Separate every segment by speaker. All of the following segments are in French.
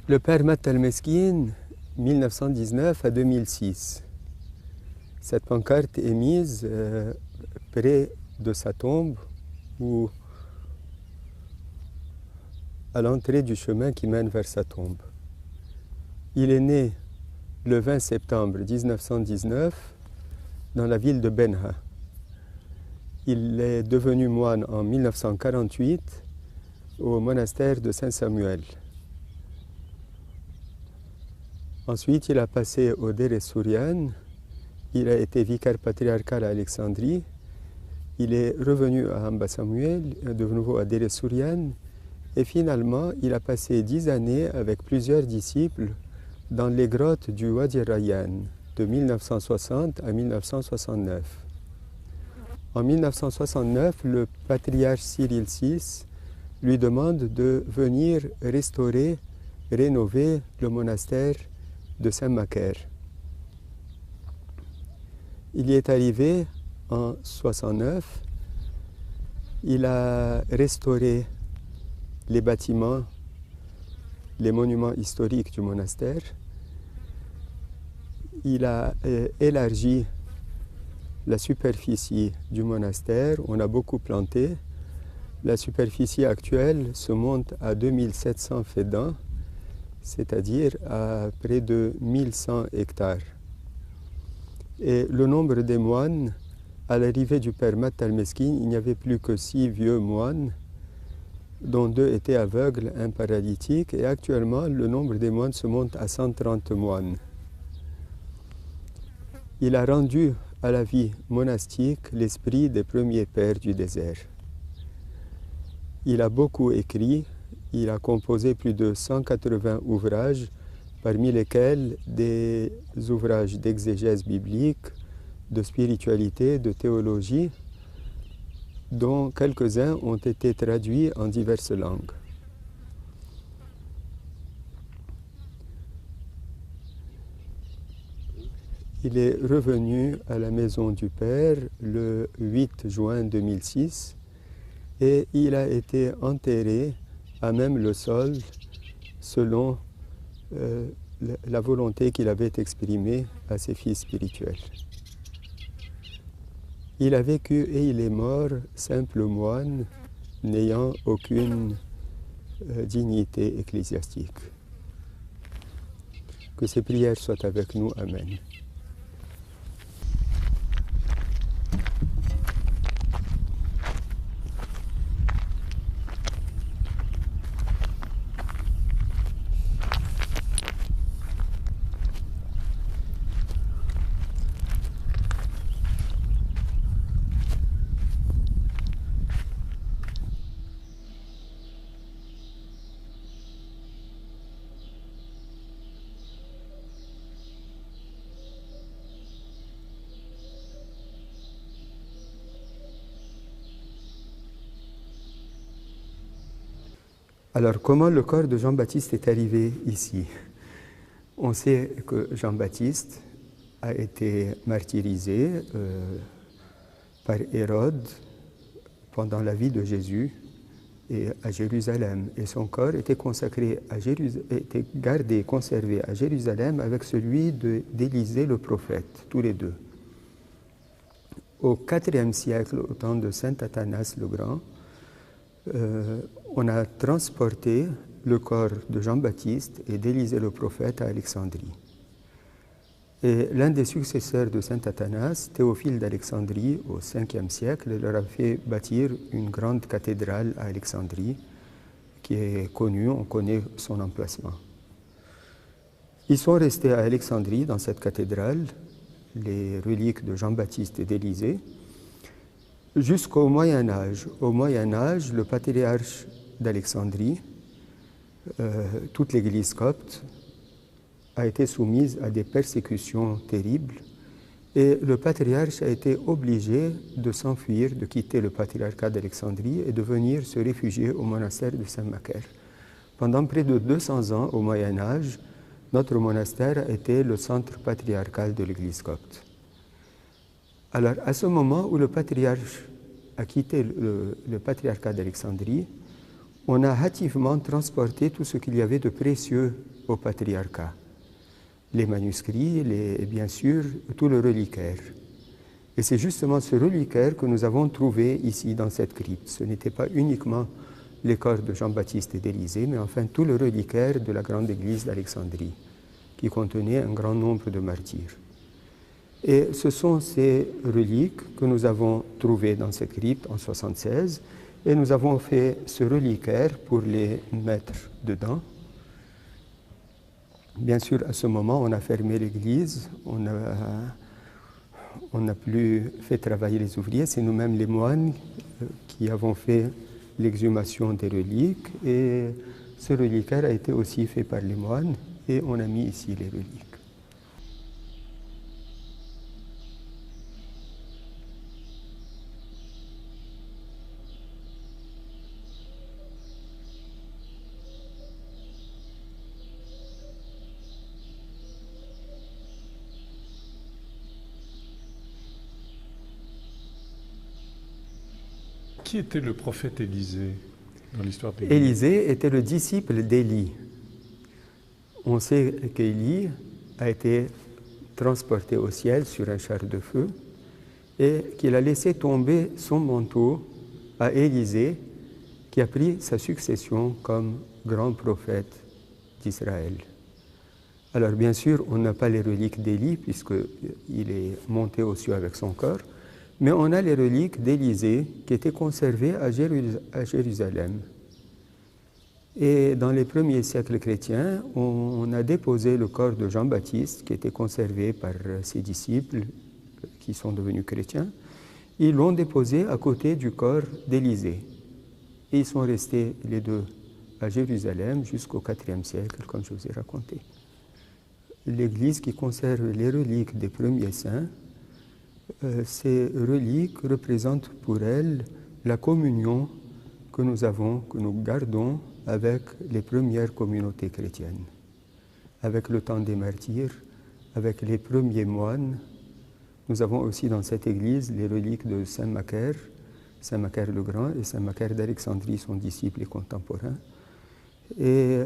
Speaker 1: Le père Mattal Meskin, 1919 à 2006. Cette pancarte est mise près de sa tombe ou à l'entrée du chemin qui mène vers sa tombe. Il est né le 20 septembre 1919 dans la ville de Benha. Il est devenu moine en 1948 au monastère de Saint-Samuel. Ensuite, il a passé au Deir es-Souriane. Il a été vicaire patriarcal à Alexandrie. Il est revenu à Amba Samuel, de nouveau à Deir es-Souriane. Et finalement, il a passé 10 années avec plusieurs disciples dans les grottes du Wadi Rayyan, de 1960 à 1969. En 1969, le patriarche Cyril VI lui demande de venir restaurer, rénover le monastère de Saint-Macaire. Il y est arrivé en 1969. Il a restauré les bâtiments, les monuments historiques du monastère. Il a élargi la superficie du monastère. On a beaucoup planté. La superficie actuelle se monte à 2700 fédans, c'est-à-dire à près de 1100 hectares. Et le nombre des moines, à l'arrivée du père Mattal Meskin, il n'y avait plus que 6 vieux moines, dont 2 étaient aveugles, un paralytique, et actuellement le nombre des moines se monte à 130 moines. Il a rendu à la vie monastique l'esprit des premiers pères du désert. Il a beaucoup écrit, il a composé plus de 180 ouvrages, parmi lesquels des ouvrages d'exégèse biblique, de spiritualité, de théologie, dont quelques-uns ont été traduits en diverses langues. Il est revenu à la maison du Père le 8 juin 2006 et il a été enterré à même le sol selon la volonté qu'il avait exprimée à ses fils spirituels. Il a vécu et il est mort simple moine, n'ayant aucune dignité ecclésiastique. Que ces prières soient avec nous. Amen. Alors, comment le corps de Jean-Baptiste est arrivé ici? On sait que Jean-Baptiste a été martyrisé par Hérode pendant la vie de Jésus et à Jérusalem. Et son corps était consacré à était gardé, conservé à Jérusalem avec celui d'Élisée le prophète, tous les deux. Au IVe siècle, au temps de saint Athanas le Grand, on a transporté le corps de Jean-Baptiste et d'Élisée le prophète à Alexandrie. Et l'un des successeurs de saint Athanas, Théophile d'Alexandrie, au Ve siècle, leur a fait bâtir une grande cathédrale à Alexandrie, qui est connue, on connaît son emplacement. Ils sont restés à Alexandrie, dans cette cathédrale, les reliques de Jean-Baptiste et d'Élisée, jusqu'au Moyen Âge. Au Moyen Âge, le patriarche d'Alexandrie, toute l'Église copte, a été soumise à des persécutions terribles et le patriarche a été obligé de s'enfuir, de quitter le patriarcat d'Alexandrie et de venir se réfugier au monastère de Saint-Macaire. Pendant près de 200 ans, au Moyen Âge, notre monastère a été le centre patriarcal de l'Église copte. Alors, à ce moment où le patriarche a quitté le patriarcat d'Alexandrie, on a hâtivement transporté tout ce qu'il y avait de précieux au patriarcat. Les manuscrits, bien sûr, tout le reliquaire. Et c'est justement ce reliquaire que nous avons trouvé ici dans cette crypte. Ce n'était pas uniquement les corps de Jean-Baptiste et d'Élisée, mais enfin tout le reliquaire de la grande église d'Alexandrie, qui contenait un grand nombre de martyrs. Et ce sont ces reliques que nous avons trouvées dans cette crypte en 1976, et nous avons fait ce reliquaire pour les mettre dedans. Bien sûr, à ce moment, on a fermé l'église, on n'a plus fait travailler les ouvriers, c'est nous-mêmes les moines qui avons fait l'exhumation des reliques, et ce reliquaire a été aussi fait par les moines, et on a mis ici les reliques.
Speaker 2: Qui était le prophète Élisée dans l'histoire de l'Église?
Speaker 1: Élisée était le disciple d'Élie. On sait qu'Élie a été transporté au ciel sur un char de feu et qu'il a laissé tomber son manteau à Élisée, qui a pris sa succession comme grand prophète d'Israël. Alors bien sûr, on n'a pas les reliques d'Élie puisqu'il est monté aux cieux avec son corps, mais on a les reliques d'Élisée qui étaient conservées à Jérusalem. Et dans les premiers siècles chrétiens, on a déposé le corps de Jean-Baptiste qui était conservé par ses disciples qui sont devenus chrétiens. Ils l'ont déposé à côté du corps d'Élisée. Et ils sont restés les deux à Jérusalem jusqu'au IVe siècle, comme je vous ai raconté. L'Église qui conserve les reliques des premiers saints, ces reliques représentent pour elle la communion que nous avons, que nous gardons avec les premières communautés chrétiennes, avec le temps des martyrs, avec les premiers moines. Nous avons aussi dans cette église les reliques de Saint Macaire le Grand et Saint Macaire d'Alexandrie, son disciple et contemporain. Et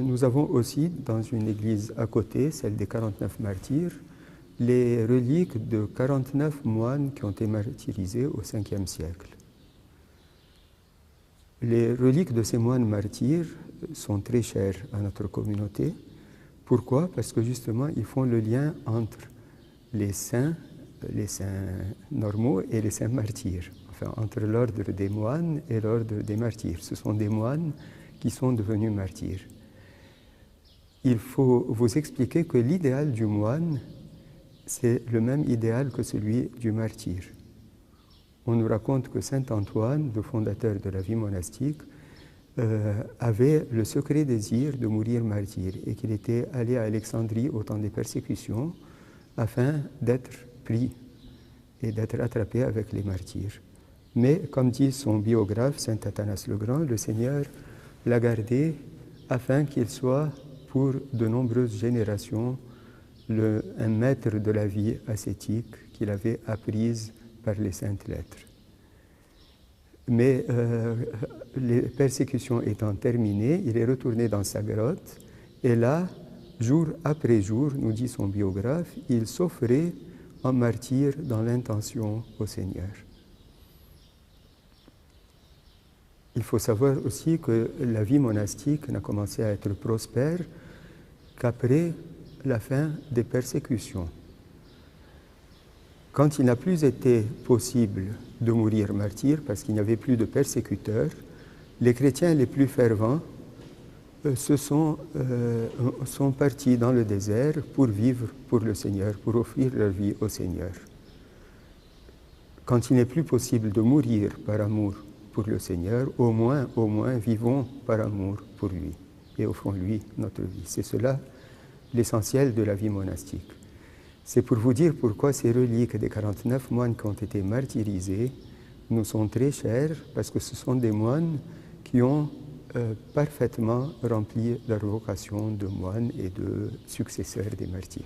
Speaker 1: nous avons aussi dans une église à côté, celle des 49 martyrs, les reliques de 49 moines qui ont été martyrisés au 5e siècle. Les reliques de ces moines martyrs sont très chères à notre communauté. Pourquoi? Parce que justement, ils font le lien entre les saints normaux et les saints martyrs, enfin entre l'ordre des moines et l'ordre des martyrs. Ce sont des moines qui sont devenus martyrs. Il faut vous expliquer que l'idéal du moine, c'est le même idéal que celui du martyr. On nous raconte que saint Antoine, le fondateur de la vie monastique, avait le secret désir de mourir martyr et qu'il était allé à Alexandrie au temps des persécutions afin d'être pris et d'être attrapé avec les martyrs. Mais, comme dit son biographe, saint Athanas le Grand, le Seigneur l'a gardé afin qu'il soit pour de nombreuses générations un maître de la vie ascétique qu'il avait apprise par les saintes lettres. Mais les persécutions étant terminées, il est retourné dans sa grotte et là, jour après jour, nous dit son biographe, il s'offrait en martyr dans l'intention au Seigneur. Il faut savoir aussi que la vie monastique n'a commencé à être prospère qu'après la fin des persécutions. Quand il n'a plus été possible de mourir martyr parce qu'il n'y avait plus de persécuteurs, les chrétiens les plus fervents sont partis dans le désert pour vivre pour le Seigneur, pour offrir leur vie au Seigneur. Quand il n'est plus possible de mourir par amour pour le Seigneur, au moins vivons par amour pour lui et offrons-lui notre vie. C'est cela l'essentiel de la vie monastique. C'est pour vous dire pourquoi ces reliques des 49 moines qui ont été martyrisés nous sont très chères, parce que ce sont des moines qui ont parfaitement rempli leur vocation de moines et de successeurs des martyrs.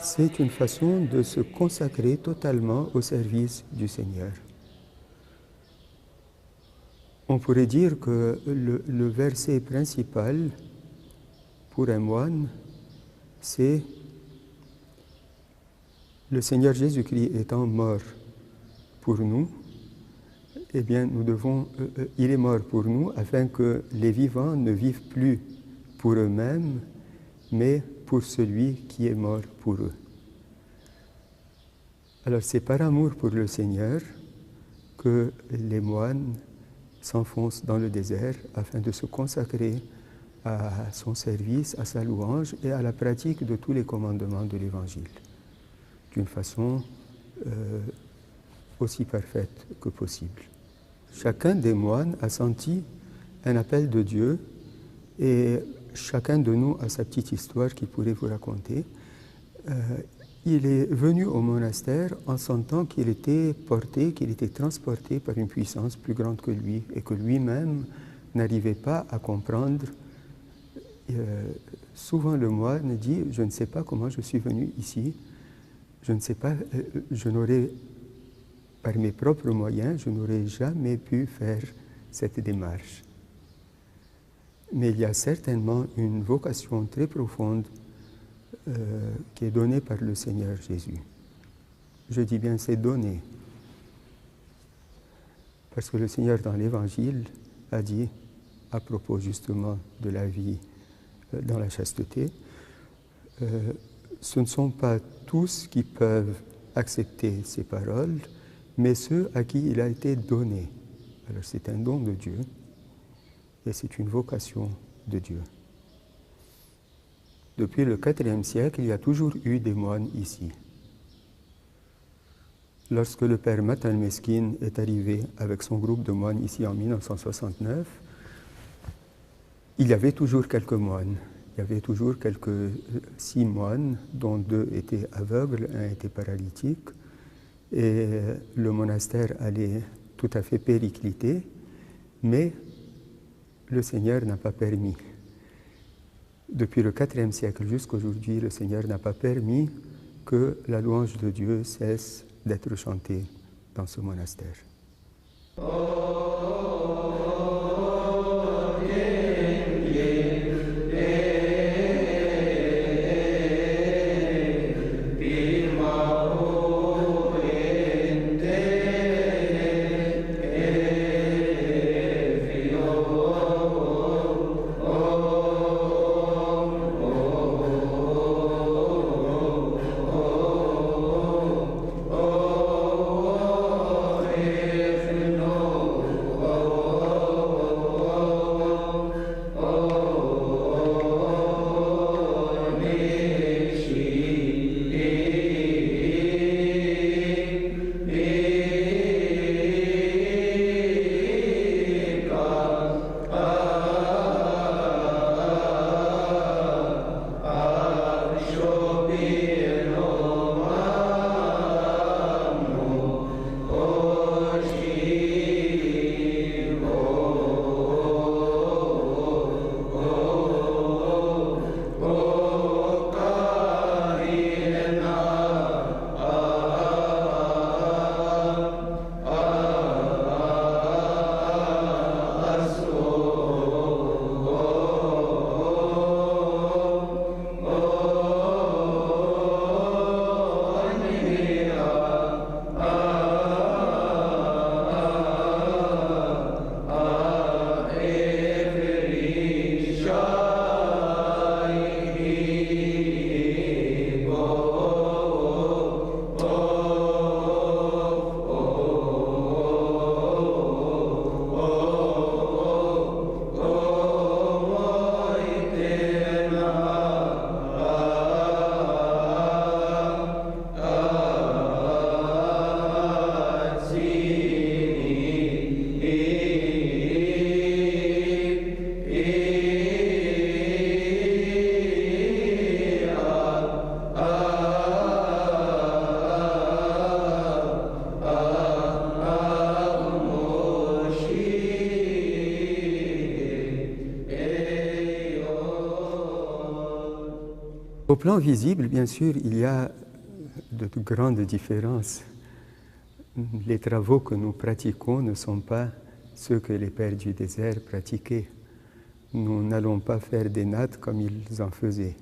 Speaker 1: c'est une façon de se consacrer totalement au service du Seigneur. On pourrait dire que le verset principal pour un moine, c'est le Seigneur Jésus-Christ étant mort pour nous, eh bien, il est mort pour nous afin que les vivants ne vivent plus pour eux-mêmes, mais pour celui qui est mort pour eux. Alors, c'est par amour pour le Seigneur que les moines s'enfoncent dans le désert afin de se consacrer à son service, à sa louange et à la pratique de tous les commandements de l'Évangile, d'une façon aussi parfaite que possible. Chacun des moines a senti un appel de Dieu et chacun de nous a sa petite histoire qu'il pourrait vous raconter. Il est venu au monastère en sentant qu'il était porté, qu'il était transporté par une puissance plus grande que lui et que lui-même n'arrivait pas à comprendre. Souvent le moine dit « Je ne sais pas comment je suis venu ici, je ne sais pas, je n'aurais, par mes propres moyens, je n'aurais jamais pu faire cette démarche. » Mais il y a certainement une vocation très profonde qui est donnée par le Seigneur Jésus. Je dis bien c'est donné. Parce que le Seigneur dans l'Évangile a dit, à propos justement de la vie dans la chasteté, ce ne sont pas tous qui peuvent accepter ces paroles, mais ceux à qui il a été donné. Alors c'est un don de Dieu et c'est une vocation de Dieu. Depuis le IVe siècle, il y a toujours eu des moines ici. Lorsque le père Matan Meskin est arrivé avec son groupe de moines ici en 1969, il y avait toujours quelques moines. Il y avait toujours 6 moines, dont 2 étaient aveugles, 1 était paralytique. Et le monastère allait tout à fait péricliter, mais le Seigneur n'a pas permis. Depuis le IVe siècle jusqu'à aujourd'hui, le Seigneur n'a pas permis que la louange de Dieu cesse d'être chantée dans ce monastère. Au plan visible, bien sûr, il y a de grandes différences. Les travaux que nous pratiquons ne sont pas ceux que les pères du désert pratiquaient. Nous n'allons pas faire des nattes comme ils en faisaient.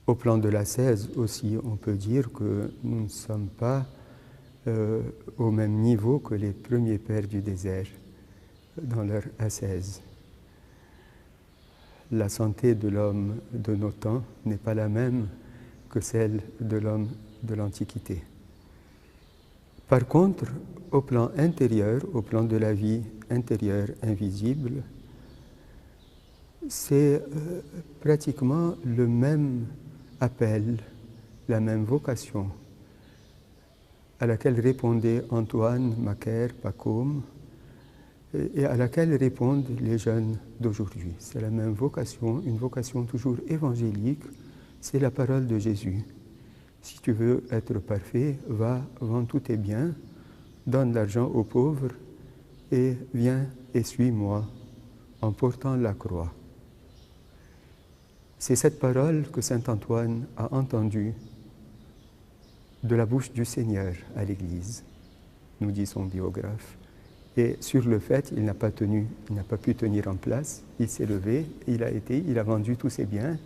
Speaker 1: Au plan de l'ascèse aussi, on peut dire que nous ne sommes pas au même niveau que les premiers pères du désert dans leur ascèse. La santé de l'homme de nos temps n'est pas la même que celle de l'homme de l'Antiquité. Par contre, au plan intérieur, au plan de la vie intérieure invisible, c'est pratiquement le même appel, la même vocation à laquelle répondaient Antoine, Macaire, Pacôme, et à laquelle répondent les jeunes d'aujourd'hui. C'est la même vocation, une vocation toujours évangélique, c'est la parole de Jésus. Si tu veux être parfait, va, vends tous tes biens, donne l'argent aux pauvres et viens et suis-moi en portant la croix. C'est cette parole que saint Antoine a entendue de la bouche du Seigneur à l'Église, nous dit son biographe. Et sur le fait, il n'a pas pu tenir en place, il s'est levé, il a vendu tous ses biens,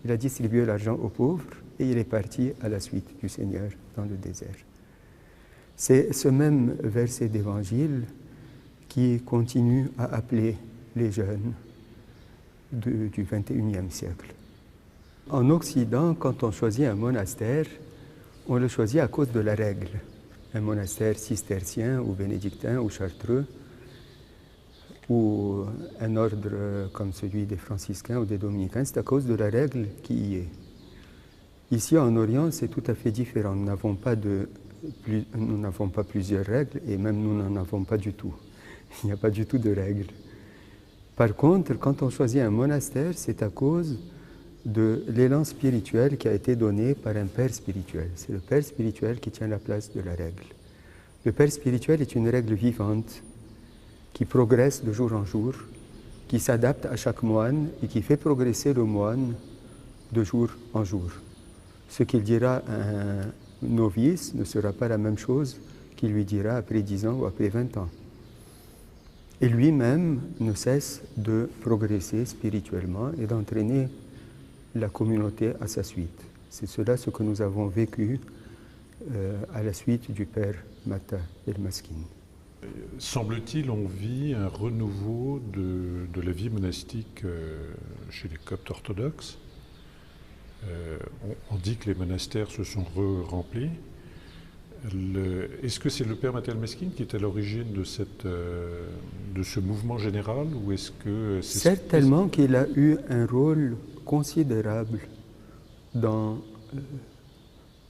Speaker 1: il a distribué l'argent aux pauvres et il est parti à la suite du Seigneur dans le désert. C'est ce même verset d'évangile qui continue à appeler les jeunes du XXIe siècle. En Occident, quand on choisit un monastère, on le choisit à cause de la règle. Un monastère cistercien ou bénédictin ou chartreux, ou un ordre comme celui des franciscains ou des dominicains, c'est à cause de la règle qui y est. Ici en Orient, c'est tout à fait différent. Nous n'avons pas plusieurs règles et même nous n'en avons pas du tout. Il n'y a pas du tout de règles. Par contre, quand on choisit un monastère, c'est à cause de l'élan spirituel qui a été donné par un père spirituel. C'est le père spirituel qui tient la place de la règle. Le père spirituel est une règle vivante qui progresse de jour en jour, qui s'adapte à chaque moine et qui fait progresser le moine de jour en jour. Ce qu'il dira à un novice ne sera pas la même chose qu'il lui dira après 10 ans ou après 20 ans. Et lui-même ne cesse de progresser spirituellement et d'entraîner la communauté à sa suite. C'est cela ce que nous avons vécu à la suite du père Mata El-Maskin.
Speaker 2: Semble-t-il, on vit un renouveau de la vie monastique chez les coptes orthodoxes. On dit que les monastères se sont remplis. Est-ce que c'est le père Mata El-Maskin qui est à l'origine de ce mouvement général ou est-ce que c'est...
Speaker 1: Certainement qu'il a eu un rôle considérable dans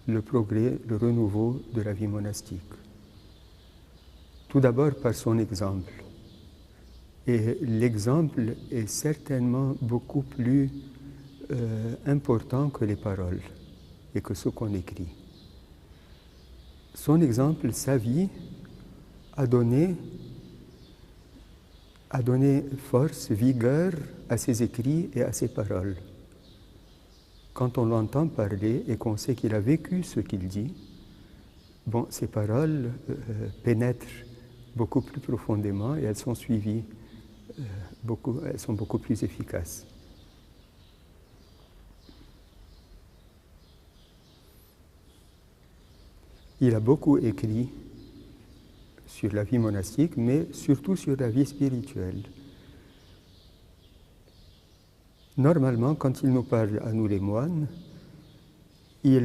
Speaker 1: le progrès, le renouveau de la vie monastique. Tout d'abord par son exemple. Et l'exemple est certainement beaucoup plus important que les paroles et que ce qu'on écrit. Son exemple, sa vie, a donné force, vigueur à ses écrits et à ses paroles. Quand on l'entend parler et qu'on sait qu'il a vécu ce qu'il dit, bon, ces paroles pénètrent beaucoup plus profondément et elles sont suivies, elles sont beaucoup plus efficaces. Il a beaucoup écrit sur la vie monastique, mais surtout sur la vie spirituelle. Normalement, quand il nous parle à nous les moines, il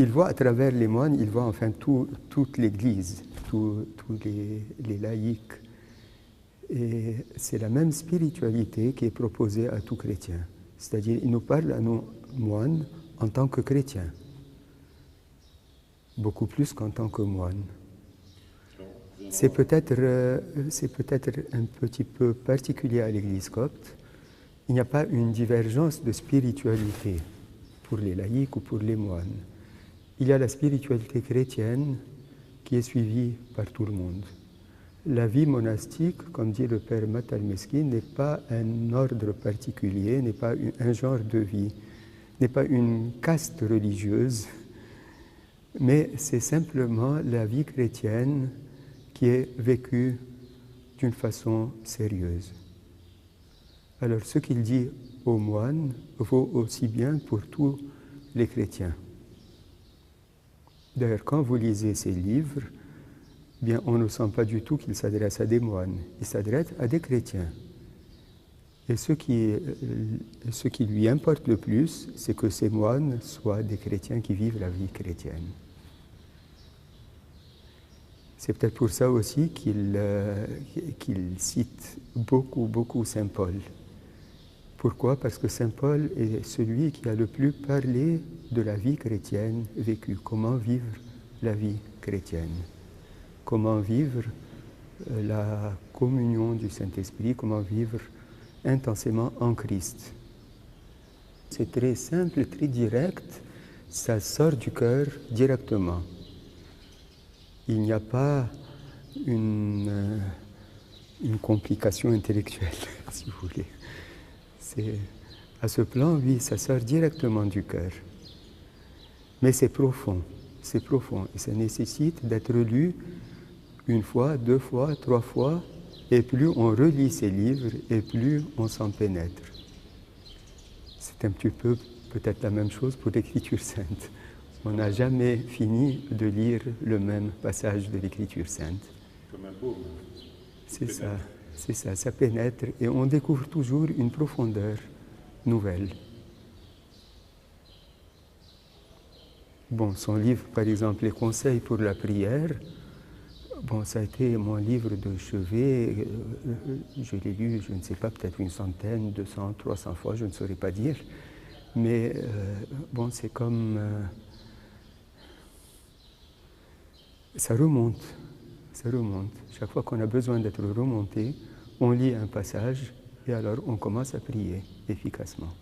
Speaker 1: voit à travers les moines, il voit enfin toute l'Église, tous les laïcs. Et c'est la même spiritualité qui est proposée à tout chrétien. C'est-à-dire, il nous parle à nous moines en tant que chrétiens, beaucoup plus qu'en tant que moines. C'est peut-être un petit peu particulier à l'Église copte. Il n'y a pas une divergence de spiritualité pour les laïcs ou pour les moines. Il y a la spiritualité chrétienne qui est suivie par tout le monde. la vie monastique, comme dit le père Matal Meskin, n'est pas un ordre particulier, n'est pas un genre de vie, n'est pas une caste religieuse, mais c'est simplement la vie chrétienne qui est vécue d'une façon sérieuse. Alors ce qu'il dit aux moines vaut aussi bien pour tous les chrétiens. D'ailleurs, quand vous lisez ces livres, bien, on ne sent pas du tout qu'il s'adresse à des moines, il s'adresse à des chrétiens. Et ce qui lui importe le plus, c'est que ces moines soient des chrétiens qui vivent la vie chrétienne. C'est peut-être pour ça aussi qu'il cite beaucoup Saint Paul. Pourquoi? Parce que Saint Paul est celui qui a le plus parlé de la vie chrétienne vécue. Comment vivre la vie chrétienne? Comment vivre la communion du Saint-Esprit? Comment vivre intensément en Christ? C'est très simple, très direct, ça sort du cœur directement. Il n'y a pas une complication intellectuelle, si vous voulez. À ce plan, oui, ça sort directement du cœur. Mais c'est profond, et ça nécessite d'être lu une fois, 2 fois, 3 fois, et plus on relit ces livres, et plus on s'en pénètre. C'est un petit peu peut-être la même chose pour l'Écriture sainte. On n'a jamais fini de lire le même passage de l'Écriture sainte.
Speaker 2: Comme un baume.
Speaker 1: C'est ça, ça pénètre et on découvre toujours une profondeur nouvelle. Bon, son livre, par exemple, Les conseils pour la prière, bon, ça a été mon livre de chevet. Je l'ai lu, je ne sais pas, peut-être 100, 200, 300 fois, je ne saurais pas dire. Mais bon, c'est comme... ça remonte. Chaque fois qu'on a besoin d'être remonté, on lit un passage et alors on commence à prier efficacement.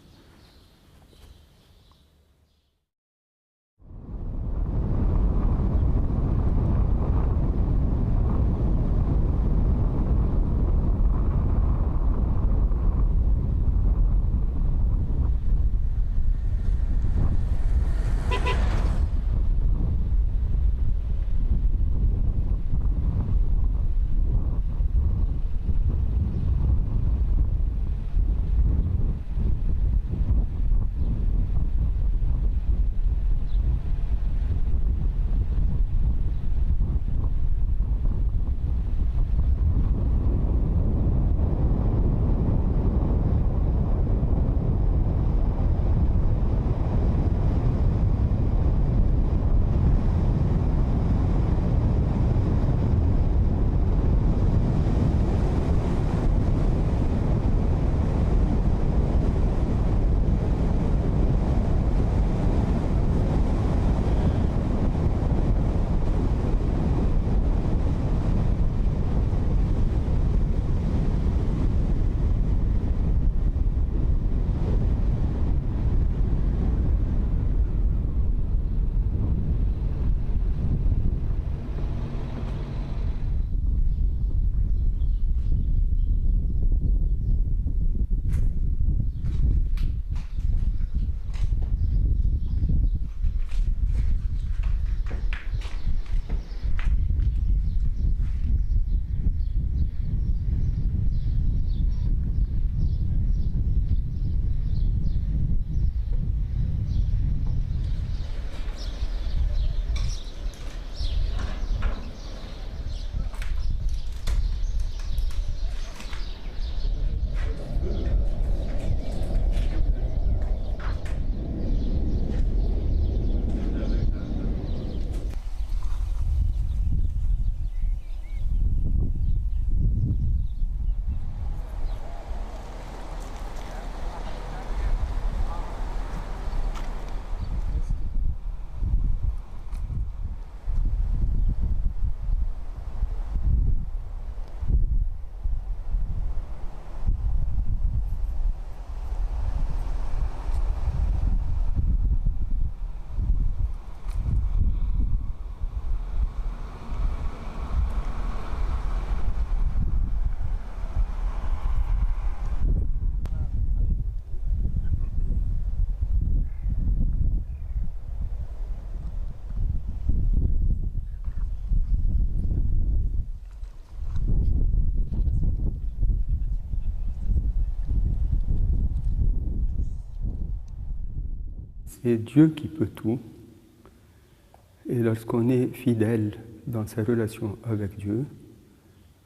Speaker 1: C'est Dieu qui peut tout. Et lorsqu'on est fidèle dans sa relation avec Dieu,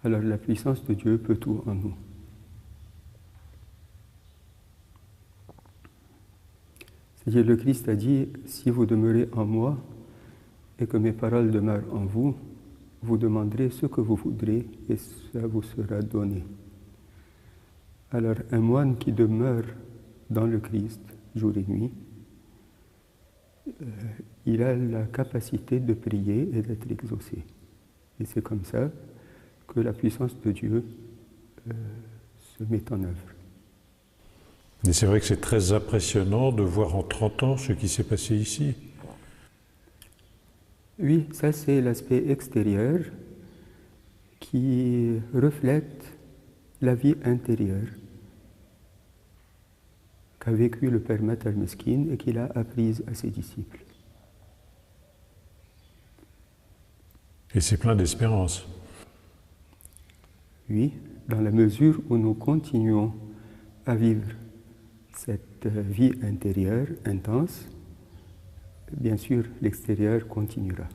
Speaker 1: alors la puissance de Dieu peut tout en nous. C'est-à-dire le Christ a dit, si vous demeurez en moi et que mes paroles demeurent en vous, vous demanderez ce que vous voudrez et ça vous sera donné. Alors un moine qui demeure dans le Christ jour et nuit, il a la capacité de prier et d'être exaucé. Et c'est comme ça que la puissance de Dieu se met en œuvre.
Speaker 2: Et c'est vrai que c'est très impressionnant de voir en 30 ans ce qui s'est passé ici.
Speaker 1: Oui, ça c'est l'aspect extérieur qui reflète la vie intérieure qu'a vécu le Père Matal Meskin et qu'il a apprise à ses disciples.
Speaker 2: Et c'est plein d'espérance.
Speaker 1: Oui, dans la mesure où nous continuons à vivre cette vie intérieure intense, bien sûr, l'extérieur continuera.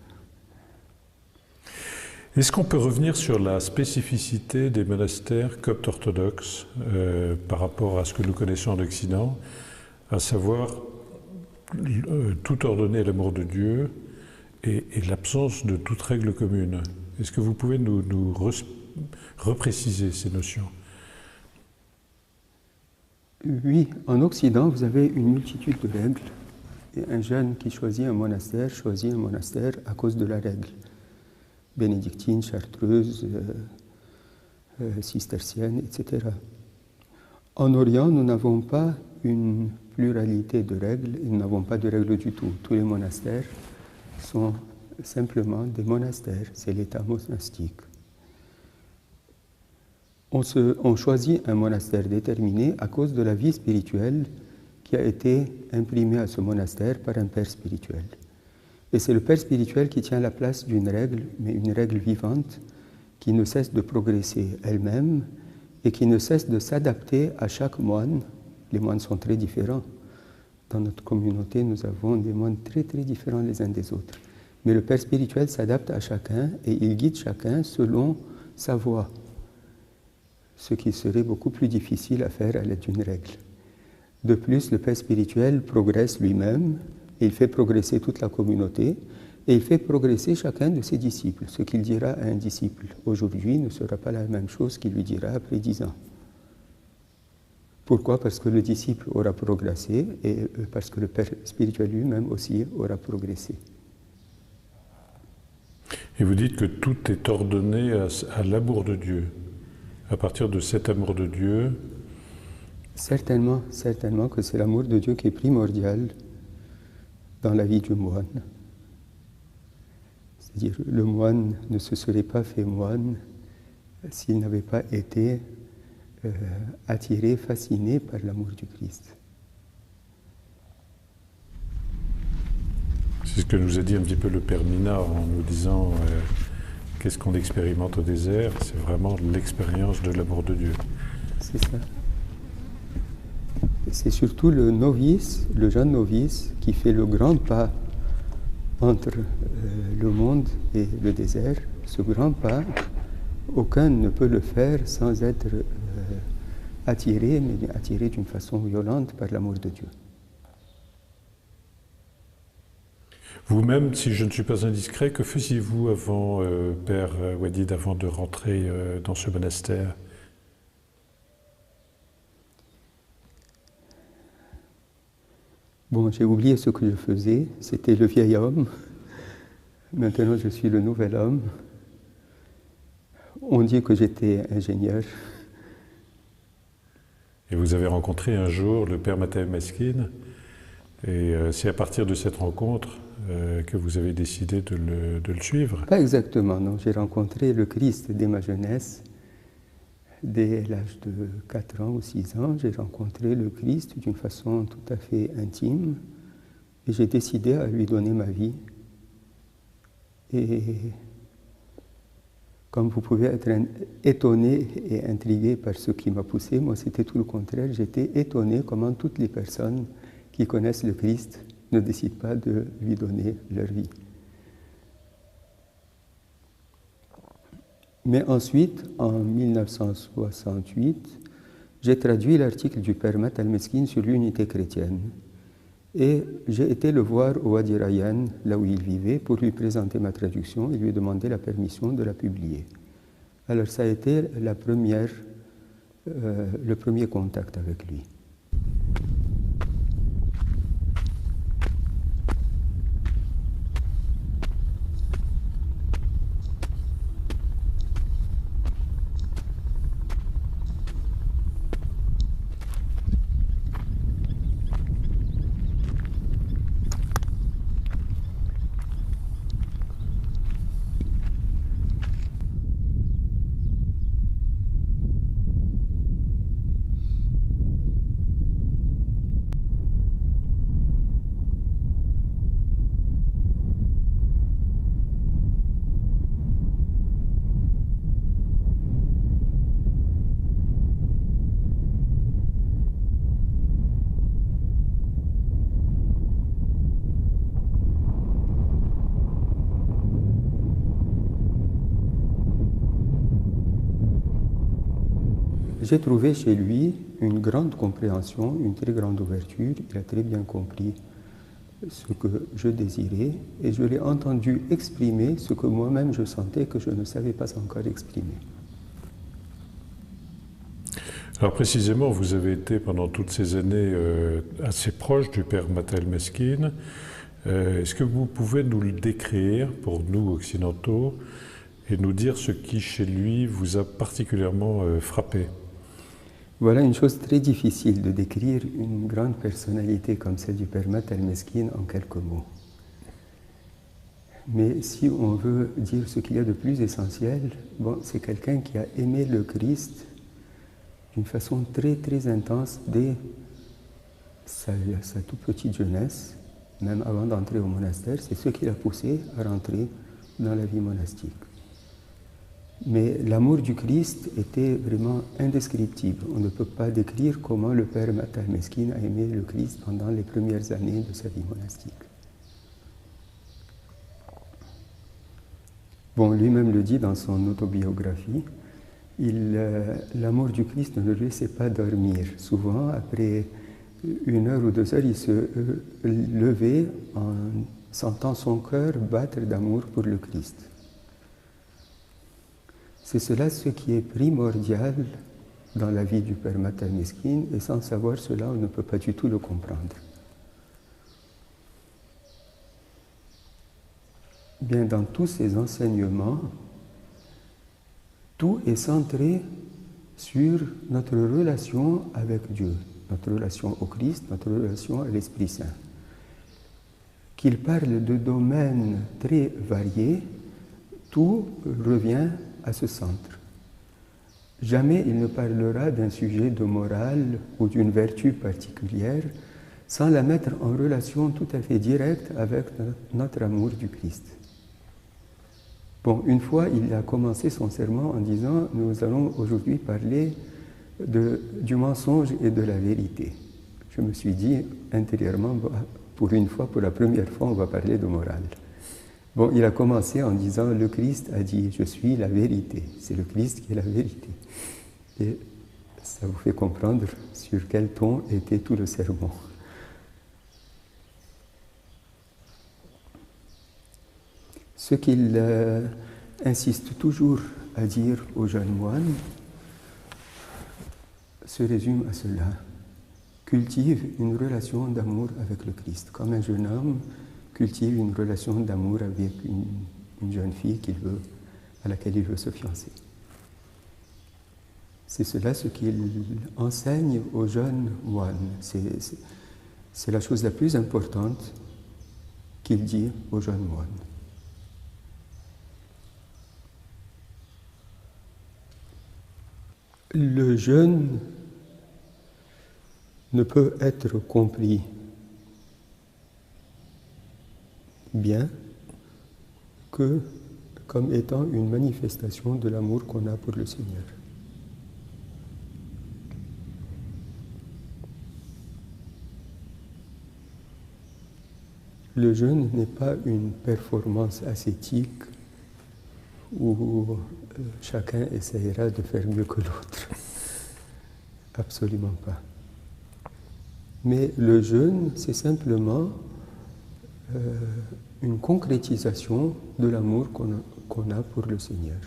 Speaker 2: Est-ce qu'on peut revenir sur la spécificité des monastères coptes orthodoxes par rapport à ce que nous connaissons en Occident, à savoir tout ordonné à l'amour de Dieu et l'absence de toute règle commune? Est-ce que vous pouvez nous repréciser ces notions?
Speaker 1: Oui, en Occident, vous avez une multitude de règles. Et un jeune qui choisit un monastère à cause de la règle. Bénédictine, chartreuse, cistercienne, etc. En Orient, nous n'avons pas une pluralité de règles, nous n'avons pas de règles du tout. Tous les monastères sont simplement des monastères, c'est l'état monastique. On choisit un monastère déterminé à cause de la vie spirituelle qui a été imprimée à ce monastère par un père spirituel. Et c'est le père spirituel qui tient la place d'une règle, mais une règle vivante, qui ne cesse de progresser elle-même et qui ne cesse de s'adapter à chaque moine. Les moines sont très différents. Dans notre communauté, nous avons des moines très très différents les uns des autres. Mais le père spirituel s'adapte à chacun et il guide chacun selon sa voie. Ce qui serait beaucoup plus difficile à faire à l'aide d'une règle. De plus, le père spirituel progresse lui-même, et il fait progresser toute la communauté, et il fait progresser chacun de ses disciples. Ce qu'il dira à un disciple aujourd'hui ne sera pas la même chose qu'il lui dira après 10 ans. Pourquoi? Parce que le disciple aura progressé, et parce que le père spirituel lui-même aussi aura progressé.
Speaker 2: Et vous dites que tout est ordonné à l'amour de Dieu. À partir de cet amour de Dieu,
Speaker 1: certainement que c'est l'amour de Dieu qui est primordial dans la vie du moine. C'est-à-dire, le moine ne se serait pas fait moine s'il n'avait pas été attiré, fasciné par l'amour du Christ.
Speaker 2: C'est ce que nous a dit un petit peu le Père Minard en nous disant qu'est-ce qu'on expérimente au désert? C'est vraiment l'expérience de l'amour de Dieu.
Speaker 1: C'est ça. C'est surtout le novice, le jeune novice, qui fait le grand pas entre le monde et le désert. Ce grand pas, aucun ne peut le faire sans être attiré, mais attiré d'une façon violente par l'amour de Dieu.
Speaker 2: Vous-même, si je ne suis pas indiscret, que faisiez-vous avant, Père Wadid, avant de rentrer dans ce monastère?
Speaker 1: Bon, j'ai oublié ce que je faisais. C'était le vieil homme. Maintenant, je suis le nouvel homme. On dit que j'étais ingénieur.
Speaker 2: Et vous avez rencontré un jour le Père Matal Meskin. Et c'est à partir de cette rencontre que vous avez décidé de le suivre?
Speaker 1: Pas exactement, non. J'ai rencontré le Christ dès ma jeunesse. Dès l'âge de 4 ans ou 6 ans, j'ai rencontré le Christ d'une façon tout à fait intime et j'ai décidé à lui donner ma vie. Et comme vous pouvez être étonné et intrigué par ce qui m'a poussé, moi c'était tout le contraire. J'étais étonné comment toutes les personnes qui connaissent le Christ ne décident pas de lui donner leur vie. Mais ensuite, en 1968, j'ai traduit l'article du père Mat al-Meskin sur l'unité chrétienne. Et j'ai été le voir au Wadi Rayyan, là où il vivait, pour lui présenter ma traduction et lui demander la permission de la publier. Alors ça a été le premier contact avec lui. J'ai trouvé chez lui une grande compréhension, une très grande ouverture. Il a très bien compris ce que je désirais et je l'ai entendu exprimer ce que moi-même je sentais que je ne savais pas encore exprimer.
Speaker 2: Alors précisément, vous avez été pendant toutes ces années assez proche du père Mat al-Meskin. Est-ce que vous pouvez nous le décrire pour nous occidentaux et nous dire ce qui chez lui vous a particulièrement frappé?
Speaker 1: Voilà une chose très difficile de décrire une grande personnalité comme celle du père Mat al-Meskin en quelques mots. Mais si on veut dire ce qu'il y a de plus essentiel, bon, c'est quelqu'un qui a aimé le Christ d'une façon très très intense dès sa toute petite jeunesse, même avant d'entrer au monastère. C'est ce qui l'a poussé à rentrer dans la vie monastique. Mais l'amour du Christ était vraiment indescriptible. On ne peut pas décrire comment le père Mat al-Meskin a aimé le Christ pendant les premières années de sa vie monastique. Bon, lui-même le dit dans son autobiographie, l'amour du Christ ne le laissait pas dormir. Souvent, après 1 heure ou 2 heures, il se levait en sentant son cœur battre d'amour pour le Christ. C'est cela ce qui est primordial dans la vie du père Mat al-Meskin, et sans savoir cela, on ne peut pas du tout le comprendre. Bien, dans tous ces enseignements, tout est centré sur notre relation avec Dieu, notre relation au Christ, notre relation à l'Esprit Saint. Qu'il parle de domaines très variés, tout revient à ce centre. Jamais il ne parlera d'un sujet de morale ou d'une vertu particulière sans la mettre en relation tout à fait directe avec notre amour du Christ. Bon, une fois, il a commencé son sermon en disant « Nous allons aujourd'hui parler du mensonge et de la vérité ». Je me suis dit intérieurement, pour une fois, pour la première fois, on va parler de morale. Bon, il a commencé en disant « Le Christ a dit, je suis la vérité ». C'est le Christ qui est la vérité. Et ça vous fait comprendre sur quel ton était tout le sermon. Ce qu'il insiste toujours à dire aux jeunes moines se résume à cela. Cultive une relation d'amour avec le Christ, comme un jeune homme cultive une relation d'amour avec une jeune fille à laquelle il veut se fiancer. C'est cela ce qu'il enseigne aux jeunes moines. C'est la chose la plus importante qu'il dit aux jeunes moines. Le jeûne ne peut être compris bien que comme étant une manifestation de l'amour qu'on a pour le Seigneur. le jeûne n'est pas une performance ascétique où chacun essayera de faire mieux que l'autre. Absolument pas. Mais le jeûne, c'est simplement une concrétisation de l'amour qu'on a pour le Seigneur.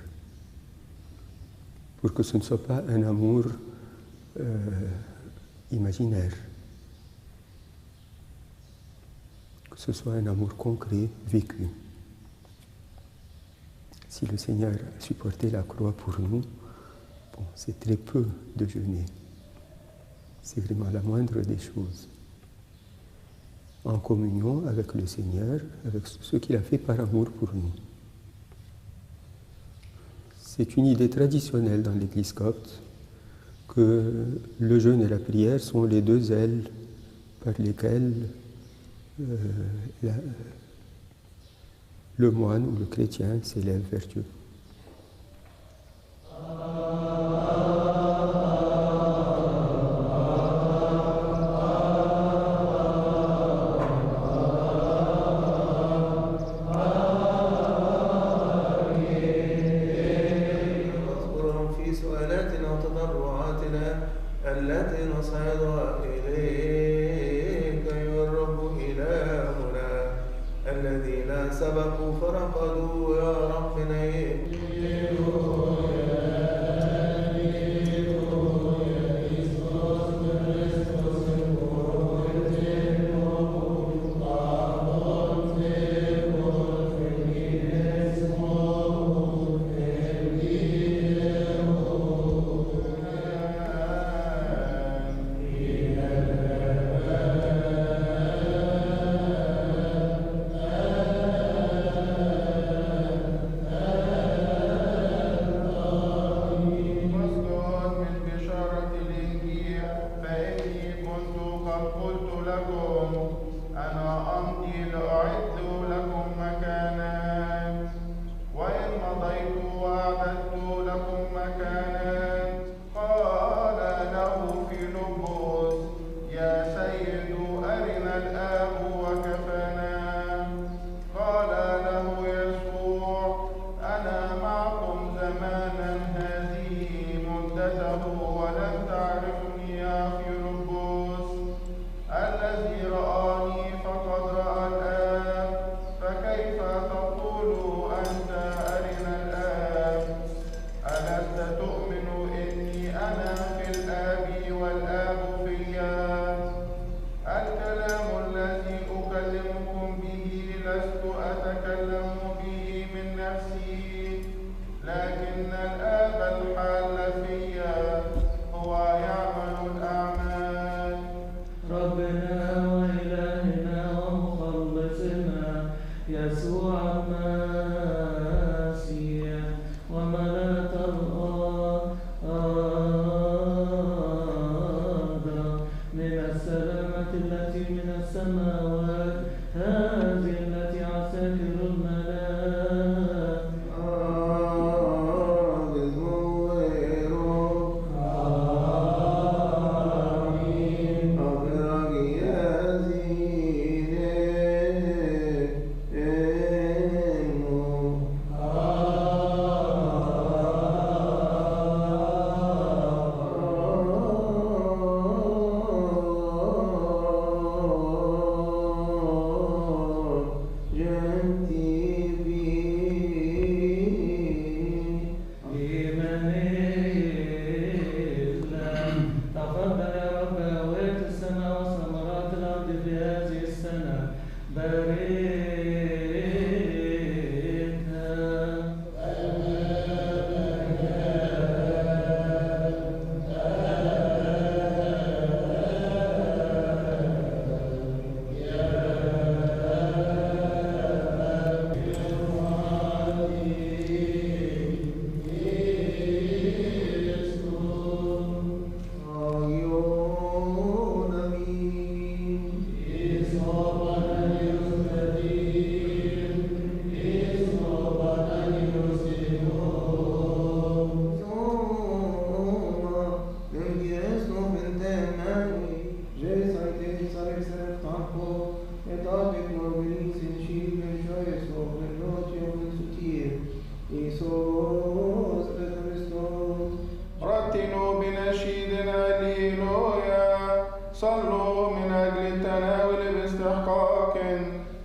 Speaker 1: Pour que ce ne soit pas un amour imaginaire. Que ce soit un amour concret, vécu. Si le Seigneur a supporté la croix pour nous, bon, c'est très peu de jeûner. C'est vraiment la moindre des choses. En communion avec le Seigneur, avec ce qu'il a fait par amour pour nous. C'est une idée traditionnelle dans l'Église copte que le jeûne et la prière sont les deux ailes par lesquelles le moine ou le chrétien s'élève vers Dieu.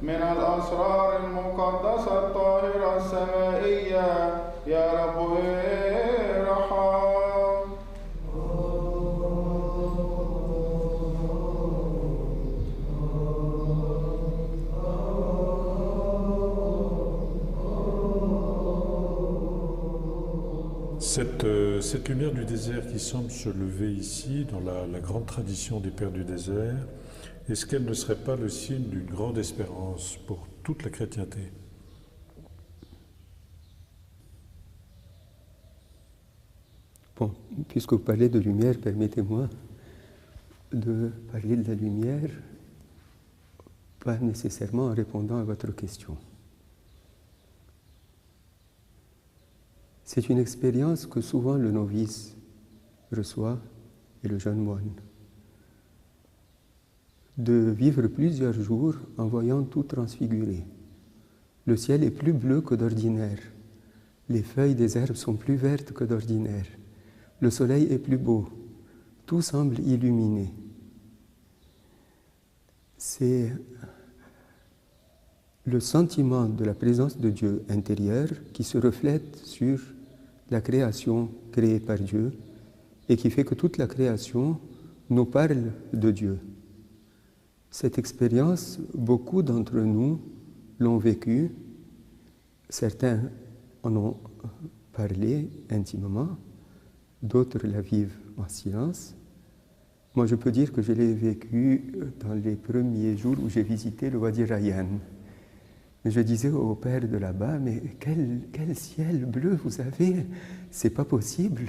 Speaker 3: من الأسرار المقدسة الطاهرة السمائية يا رب ارحم.
Speaker 2: Cette lumière du désert qui semble se lever ici, dans la grande tradition des Pères du désert, est-ce qu'elle ne serait pas le signe d'une grande espérance pour toute la chrétienté?
Speaker 1: Bon, puisque vous parlez de lumière, permettez-moi de parler de la lumière, pas nécessairement en répondant à votre question. C'est une expérience que souvent le novice reçoit et le jeune moine. De vivre plusieurs jours en voyant tout transfiguré. Le ciel est plus bleu que d'ordinaire. Les feuilles des herbes sont plus vertes que d'ordinaire. Le soleil est plus beau. Tout semble illuminé. C'est le sentiment de la présence de Dieu intérieur qui se reflète sur la création créée par Dieu et qui fait que toute la création nous parle de Dieu. Cette expérience, beaucoup d'entre nous l'ont vécue, certains en ont parlé intimement, d'autres la vivent en silence. Moi, je peux dire que je l'ai vécu dans les premiers jours où j'ai visité le Wadi Rayyan. Je disais au père de là-bas, mais quel ciel bleu vous avez, c'est pas possible.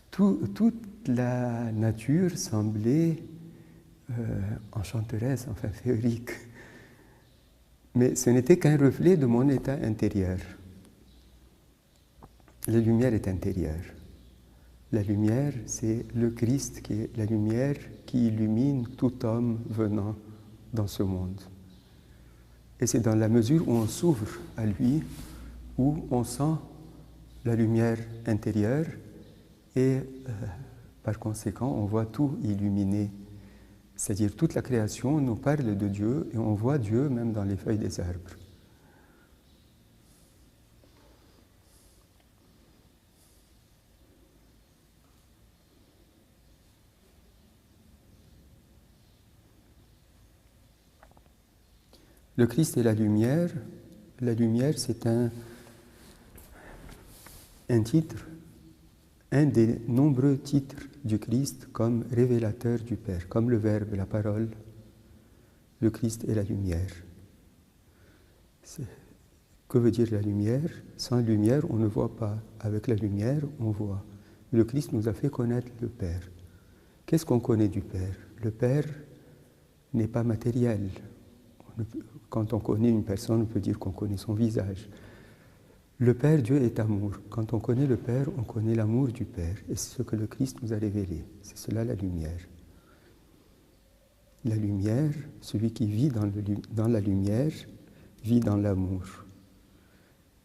Speaker 1: Toute la nature semblait enchanteresse, enfin féerique. Mais ce n'était qu'un reflet de mon état intérieur. La lumière est intérieure. La lumière, c'est le Christ qui est la lumière qui illumine tout homme venant dans ce monde. Et c'est dans la mesure où on s'ouvre à lui, où on sent la lumière intérieure et par conséquent, on voit tout illuminer. C'est-à-dire toute la création nous parle de Dieu et on voit Dieu même dans les feuilles des arbres. Le Christ est la lumière. La lumière, c'est un titre, un des nombreux titres du Christ comme révélateur du Père, comme le Verbe, la parole. Le Christ est la lumière. Que veut dire la lumière? Sans lumière, on ne voit pas. Avec la lumière, on voit. Le Christ nous a fait connaître le Père. Qu'est-ce qu'on connaît du Père? Le Père n'est pas matériel. Quand on connaît une personne, on peut dire qu'on connaît son visage. Le Père, Dieu est amour. Quand on connaît le Père, on connaît l'amour du Père. Et c'est ce que le Christ nous a révélé. C'est cela la lumière. La lumière, celui qui vit dans la lumière, vit dans l'amour.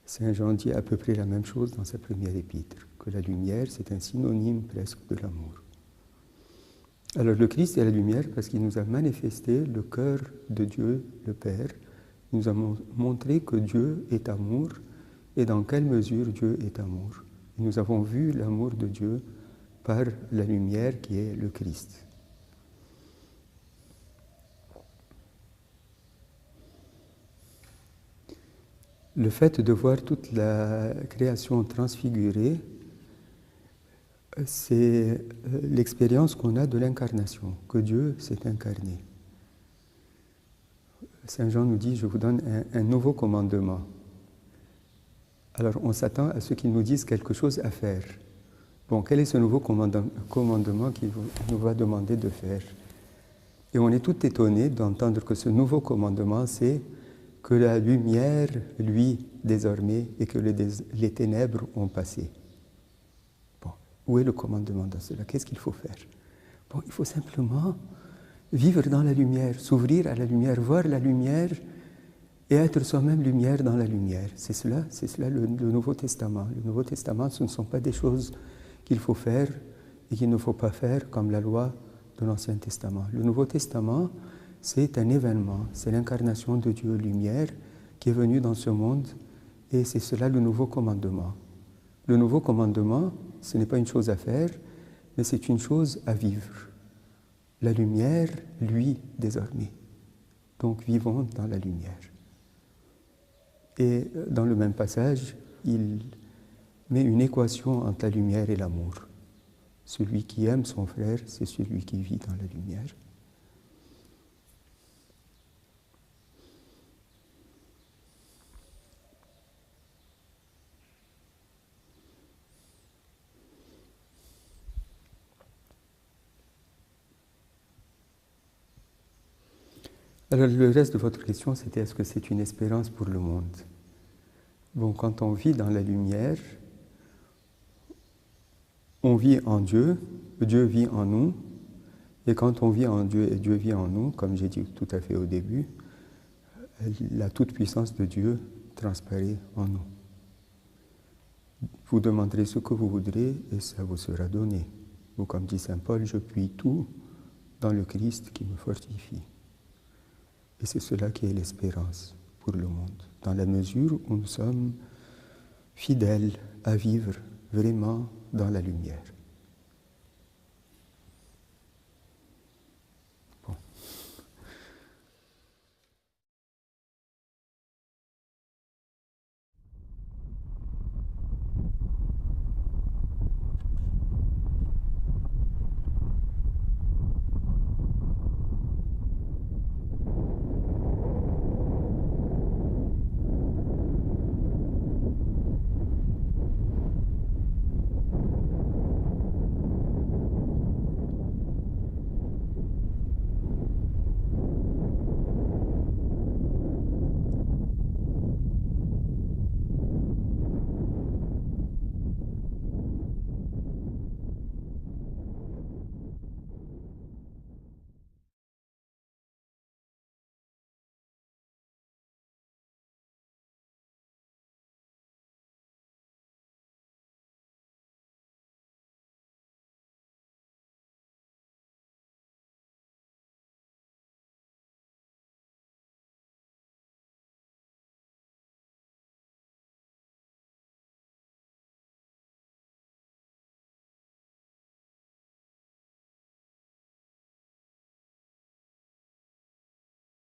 Speaker 1: Saint Jean dit à peu près la même chose dans sa première épître, que la lumière, c'est un synonyme presque de l'amour. Alors le Christ est la lumière parce qu'il nous a manifesté le cœur de Dieu, le Père. Il nous a montré que Dieu est amour et dans quelle mesure Dieu est amour. Et nous avons vu l'amour de Dieu par la lumière qui est le Christ. Le fait de voir toute la création transfigurée, c'est l'expérience qu'on a de l'incarnation, que Dieu s'est incarné. Saint Jean nous dit, je vous donne un nouveau commandement. Alors on s'attend à ce qu'il nous dise quelque chose à faire. Bon, quel est ce nouveau commandement qu'il nous va demander de faire? Et on est tout étonné d'entendre que ce nouveau commandement, c'est que la lumière, lui, désormais, et que les ténèbres ont passé. Où est le commandement dans cela? Qu'est-ce qu'il faut faire? Bon, il faut simplement vivre dans la lumière, s'ouvrir à la lumière, voir la lumière et être soi-même lumière dans la lumière. C'est cela le Nouveau Testament. Le Nouveau Testament, ce ne sont pas des choses qu'il faut faire et qu'il ne faut pas faire comme la loi de l'Ancien Testament. Le Nouveau Testament, c'est un événement, c'est l'incarnation de Dieu lumière qui est venu dans ce monde et c'est cela le nouveau commandement. Le nouveau commandement, ce n'est pas une chose à faire, mais c'est une chose à vivre. La lumière, lui, désormais. Donc vivons dans la lumière. Et dans le même passage, il met une équation entre la lumière et l'amour. Celui qui aime son frère, c'est celui qui vit dans la lumière. Alors le reste de votre question, c'était est-ce que c'est une espérance pour le monde? Bon, quand on vit dans la lumière, on vit en Dieu, Dieu vit en nous, et quand on vit en Dieu et Dieu vit en nous, comme j'ai dit tout à fait au début, la toute-puissance de Dieu transparaît en nous. Vous demanderez ce que vous voudrez et ça vous sera donné. Ou comme dit saint Paul, je puis tout dans le Christ qui me fortifie. Et c'est cela qui est l'espérance pour le monde, dans la mesure où nous sommes fidèles à vivre vraiment dans la lumière.